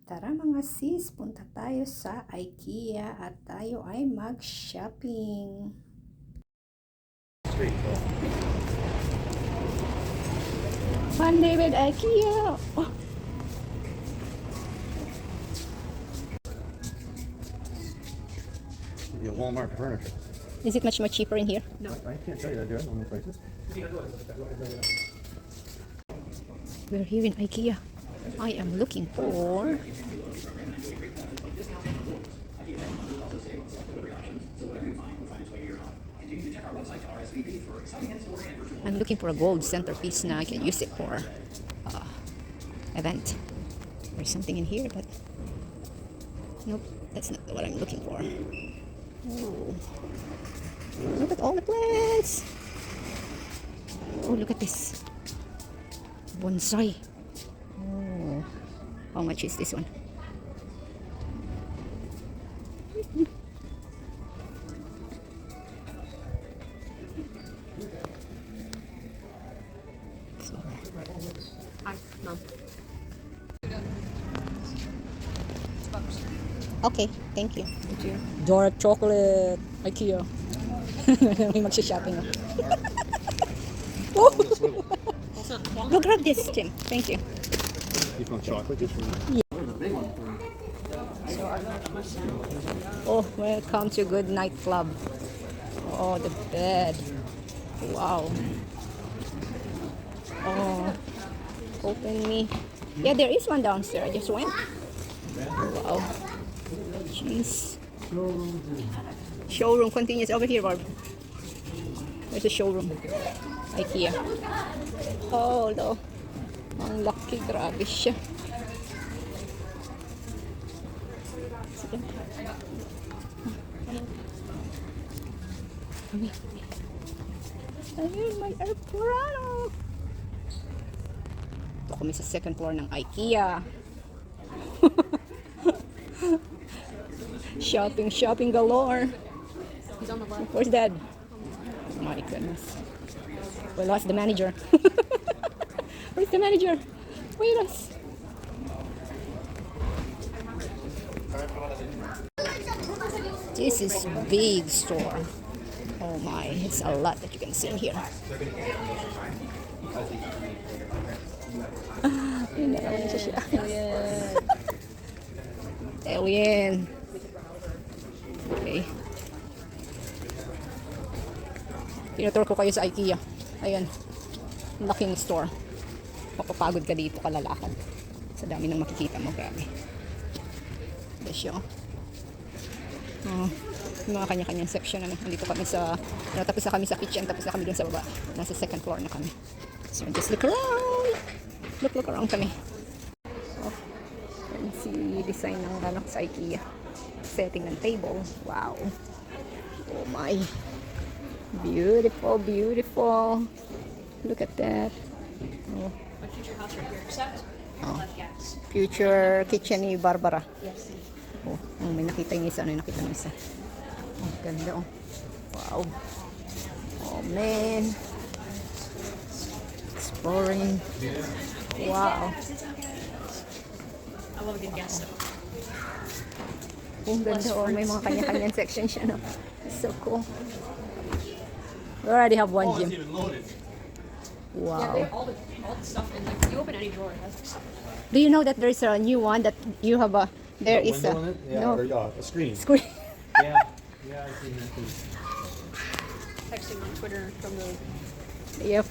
Tara mga sis, punta tayo sa IKEA at tayo ay mag-shopping. Fun day with IKEA! Oh. Walmart furniture. Is it much more cheaper in here? No. I can't tell you that, do I? On the prices? We're here in IKEA. I am looking for a gold centerpiece na I can use it for event. There's something in here, but nope, that's not what I'm looking for. Oh, look at all the plants. Oh, look at this bonsai. Oh, how much is this one? Hi, Mom. Okay, thank you. Dark chocolate, IKEA. May magsha-shopping ako. Go grab this, Tim. Thank you. You want chocolate? Just for me. Oh, welcome to Good Night Club. Oh, the bed. Wow. Oh, open me. Yeah, there is one downstairs. I just went. Wow. Jeez. Showroom continues over here, Barb. There's a showroom. IKEA. Oh, no. Ang laki. Grabe siya. Ayun, may airplano. Ito kami sa second floor ng IKEA. Shopping galore. Where's Dad? Oh my goodness. We lost the manager. Where's the manager? Wait us. This is big store. Oh my, it's a lot that you can see in here. Yun na naman siya. Alien. Okay. Tinutur ko kayo sa IKEA. Ayan. Laking store. Mapapagod ka dito kalalakad. Sa dami ng makikita mo. Grabe. Desyo. Oh, yung mga kanya-kanyang section. Nandito kami sa, tapos na kami sa kitchen, tapos na kami dun sa baba. Nasa second floor na kami. So just look around. Look around kami. Oh, and see design ng sa IKEA. Setting ng table. Wow. Oh my. Beautiful, beautiful. Look at that. Oh. My future house right here, except Oh. left gas. Future kitchen ni Barbara. Yes. Oh, may nakita yung isa. Ano yung nakita yung isa? Oh, ganda oh. Wow. Oh man. Exploring. Wow. I love a good gas stove. Ang ganda oh. May mga kanya-kanyang section siya no. It's so cool. We already have one gym. Wow. Yeah, they have all the stuff in like you open any drawer, it has stuff. Do you know that there's a new one that you have a there is a Window in it? Yeah, no or a screen. screen. Yeah. Yeah, I see that too. Texting on Twitter from the Yep.